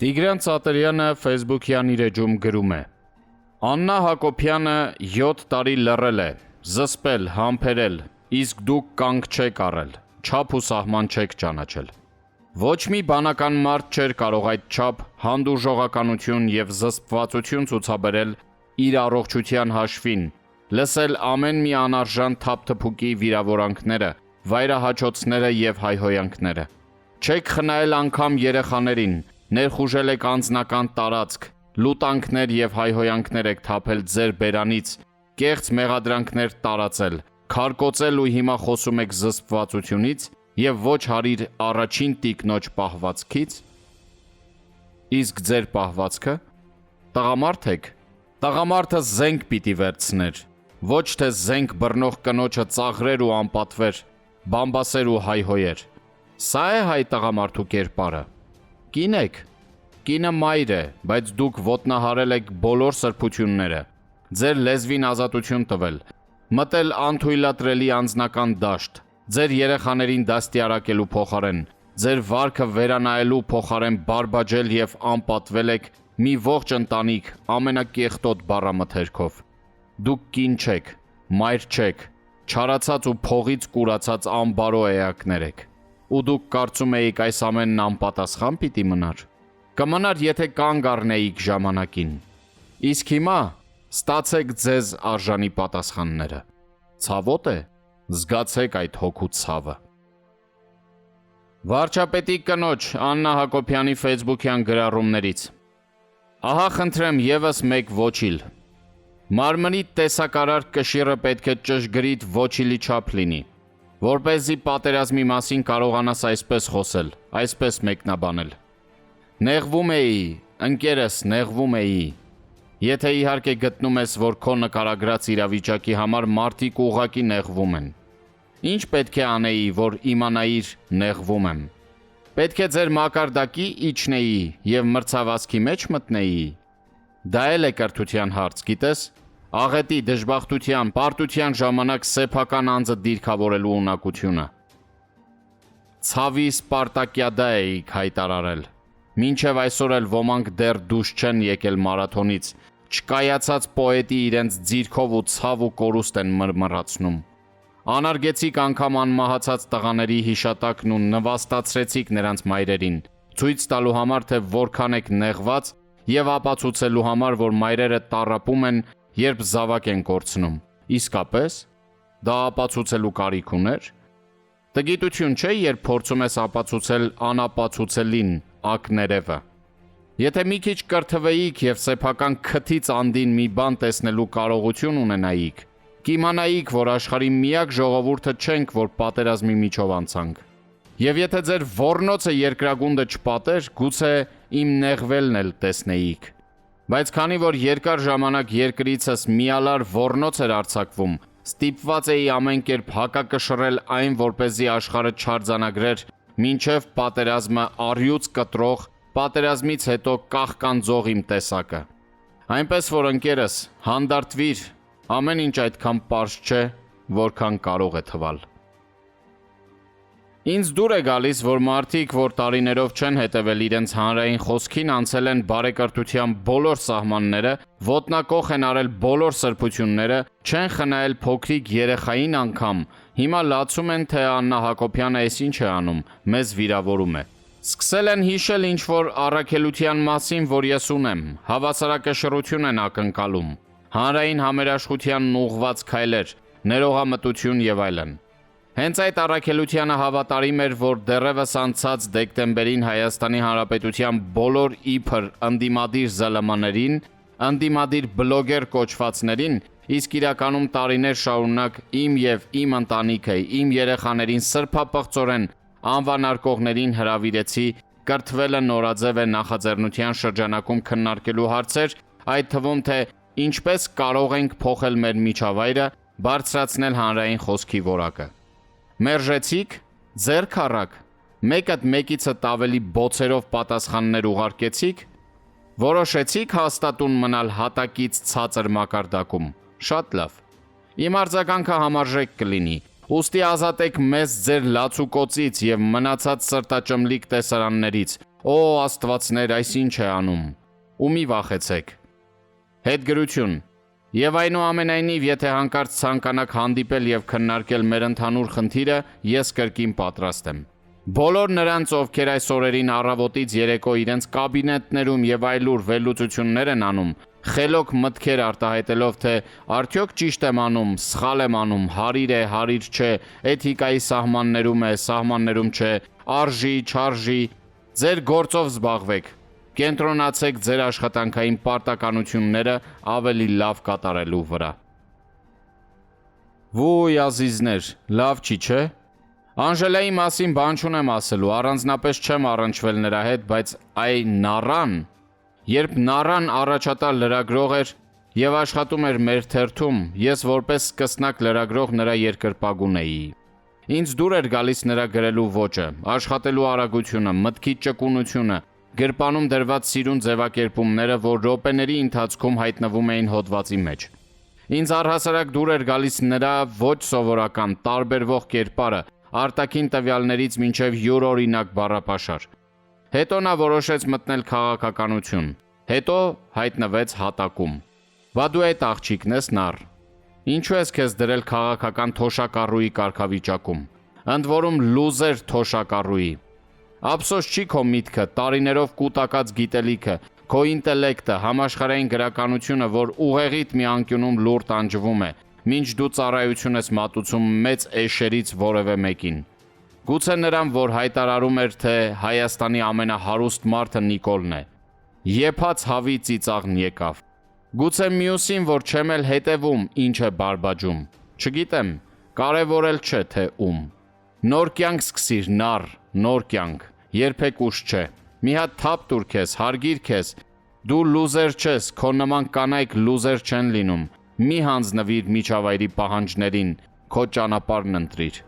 Տիգրան Ծատերյանը Facebook-յան իր էջում գրում է. Աննա Հակոբյանը 7 տարի լռել է, զսպել, համբերել, իսկ դուք կանգ չեք առել, չափ ու սահման չեք ճանաչել։ Ոչ մի բանական մարդ չէր կարող այդ չափ, հանդուրժողականություն և զսպվածություն ցուցաբերել իր առողջության հաշվին, լսել ամեն մի անարժան թափթփուկի վիրավորանքները, վայրահաչոցները և հայհոյանքները։ Չեք խնայել անգամ երեխաներին, ներխուժել եք անձնական տարածք, լուտանքներ և հայհոյանքներ եք թափել ձեր բերանից, կեղծ մեղադրանքներ տարածել, քարկոծել ու հիմա խոսում եք զսպվածությունից և ոչ հարիր առաջին տիկնոջ պահվածքից։ Իսկ ձեր պահվածքը։ Տղամարդ եք։ Տղամարդը զենք պիտի վերցներ, ոչ թե զենք բռնող կնոջը ծաղրեր ու անպատվեր, բամբասեր ու հայհոյեր։ Սա է հայ տղամարդու կերպարը։ Կին եք։ Կինը մայր է, բայց դուք ոտնահարել եք բոլոր սրբությունները, ձեր լեզվին ազատություն տվել, մտել անթույլատրելի անձնական դաշտ, ձեր երեխաներին դաստիարակելու փոխարեն, ձեր վարքը վերանայելու փոխարեն բարբաջել և անպատվել եք մի ողջ ընտանիք ամենակեղտոտ բառամթերքով։ Դուք կին չեք, մայր չեք, չարացած ու փողից կուրացած անբարո էակներ եք։ Ու դուք կարծում էիք այս ամենն անպատասխան պիտի մնար։ Կմնար, եթե կանգ առնեիք ժամանակին։ Իսկ հիմա ստացեք ձեզ արժանի պատասխանները։ Ցավոտ է, զգացեք այդ հոգու ցավը։ Վարչապետի կնոջ Աննա Հակոբյանի Facebook-յան գրառումներից։ Ահա խնդրեմ ևս մեկ ոչիլ։ Մարմնի տեսակարար կշիռը պետք է ճշգրիտ ոչիլի չափ լինի, որպեսզի պատերազմի մասին կարողանաս այսպես խոսել, այսպես մեկնաբանել։ Նեղվում էի, ընկերս, նեղվում էի։ Եթե իհարկե գտնում ես, որ քո նկարագրած իրավիճակի համար մարդիկ ուղղակի նեղվում են։ Ինչ պետք է անեի, որ իմանայիր նեղվում եմ։ Պետք է ձեր մակարդակի իջնեի և մրցավազքի մեջ մտնեի։ Դա էլ է կրթության հարց, գիտես։ Աղետի, դժբախտության, պարտության ժամանակ սեփական անձը դիրքավորելու ունակությունը։ Ցավի Սպարտակիադա էիք հայտարարել։ Մինչև այսօր էլ ոմանք դեռ դուրս չեն եկել մարաթոնից, չկայացած պոետի իրենց ձիրքով ու ցավ ու կորուստ են մռմռացնում։ Անարգեցիք անգամ անմահացած տղաների հիշատակն ու նվաստացրեցիք նրանց մայրերին, ցույց տալու համար, թե որքան եք նեղված և ապացուցելու համար, որ մայրերը տառապում են, երբ զավակ են կորցնում։ Իսկապես, դա ապացուցելու կարիք ուներ։ Տգիտություն չէ, երբ փորձում ես ապացուցել անապացուցելին, ակներևը։ Եթե մի քիչ կրթվեիք և սեփական քթից անդին մի բան տեսնելու կարողություն ունենայիք, կիմանայիք, որ աշխարհի միակ ժողովուրդը չենք, որ պատերազմի միջով անցանք։ Եվ եթե ձեր ոռնոցը երկրագունդը չպատեր, գուցե իմ նեղվելն էլ տեսնեիք։ Բայց քանի որ երկար ժամանակ երկրիցս միալար ոռնոց էր արձակվում, ստիպված էի ամեն կերպ հակակշռել այն, որպեսզի աշխարհը չարձանագրեր մինչև պատերազմը առյուծ կտրող, պատերազմից հետո կաղկանձող իմ տեսակը։ Այնպես որ ընկերս, հանդարտվիր, ամեն ինչ այդքան պարզ չէ, որքան կարող է թվալ։ Ինձ դուր է գալիս, որ մարդիկ, որ տարիներով չեն հետևել իրենց հանրային խոսքին, անցել են բարեկրթության բոլոր սահմանները, ոտնակոխ են արել բոլոր սրբությունները, չեն խնայել փոքրիկ երեխային անգամ, հիմա լացում են, թե Աննա Հակոբյանը էս ինչ է անում, մեզ վիրավորում է։ Սկսել են հիշել ինչ-որ առաքելության մասին, որ ես ունեմ, հավասարակշռություն են ակնկալում, հանրային համերաշխությանն ուղղված քայլեր, ներողամտություն եւ այլն։ Հենց այդ առաքելությանը հավատարիմ էր, որ դեռևս անցած դեկտեմբերին Հայաստանի Հանրապետության բոլոր իբր ընդդիմադիր ԶԼՄ-ներին, ընդդիմադիր բլոգեր կոչվածներին, իսկ իրականում տարիներ շարունակ իմ եւ իմ ընտանիքը, իմ երեխաներին սրբապղծորեն անվանարկողներին հրավիրեցի կրթվելը նորաձև է նախաձեռնության շրջանակում քննարկելու հարցեր, այդ թվում թե ինչպես կարող ենք փոխել մեր միջավայրը, բարձրացնել հանրային խոսքի որակը։ Մերժեցիք, ձեռք առաք, մեկդ մեկիցդ ավելի բոցերով պատասխաններ ուղարկեցիք, որոշեցիք հաստատուն մնալ հատակից ցածր մակարդակում, շատ լավ։ Իմ արձագանքը համարժեք կլինի, ուստի ազատեք մեզ ձեր լացուկոցից և մնացած սրտաճմլիկ տեսարաններից, Օ աստվածներ, այս ինչ է անում։ Ու մի վախեցեք։ Հետգրություն։ Եվ այնուամենայնիվ, եթե հանկարծ ցանկանաք հանդիպել եւ քննարկել մեր ընդհանուր խնդիրը, ես կրկին պատրաստ եմ։ Բոլոր նրանց, ովքեր այս օրերին առավոտից երեկո իրենց կաբինետներում եւ այլուր վերլուծություններ են անում, խելոք մտքեր արտահայտելով, թե արդյոք ճիշտ եմ անում, սխալ եմ անում, հարիր է, հարիր չէ, էթիկայի սահմաններում է, սահմաններում չէ, արժի, չարժի, ձեր գործով զբաղվեք։ Կենտրոնացեք ձեր աշխատանքային պարտականությունները ավելի լավ կատարելու վրա։ Ոյ ազիզներ, լավ չի, չէ՞։ Անժելայի մասին բան չունեմ ասելու, առանձնապես չեմ առնչվել նրա հետ, բայց այ նառան, երբ նառան առաջատար լրագրող էր եւ աշխատում էր մեր թերթում, ես որպես սկսնակ լրագրող նրա երկրպագուն էի։ Ինձ դուր էր գալիս նրա գրելու ոճը, աշխատելու արագությունը, մտքի ճկունությունը, գրպանում դրված սիրուն ձևակերպումները, որ րոպեների ընթացքում հայտնվում էին հոդվածի մեջ։ Ինձ առհասարակ դուր էր գալիս նրա ոչ սովորական, տարբերվող կերպարը, արտաքին տվյալներից մինչև յուրօրինակ բառապաշար։ Հետո նա որոշեց մտնել քաղաքականություն, հետո հայտնվեց հատակում։ Բա դու այդ աղջիկն ես, նառ։ Ինչու ես քեզ դրել քաղաքական թոշակառուի կարգավիճակում, ընդ որում լուզեր թոշակառուի։ Ափսոս չի քո միտքը, տարիներով կուտակած գիտելիքը, քո ինտելեկտը, համաշխարհային գրականությունը, որ ուղեղիդ մի անկյունում լուր տանջվում է, մինչ դու ծառայություն ես մատուցում մեծ էշերից որևէ մեկին։ Գուցե նրան, որ հայտարարում էր, թե Հայաստանի ամենահարուստ մարդը Նիկոլն է։ Եփած հավի ծիծաղն եկավ։ Գուցե մյուսին, որ չեմ էլ հետևում, ինչ է բարբաջում։ Չգիտեմ, կարևոր էլ չէ, թե ում։ Նոր կյանք սկսիր, նառ, նոր կյանք, երբեք ուշ չէ։ Մի հատ թափ տուր քեզ, հարգիր քեզ։ Դու լուզեր չես, քո նման կանայք լուզեր չեն լինում։ Մի հանձնվիր միջավայրի պահանջներին, քո ճանապարհն ընտրիր։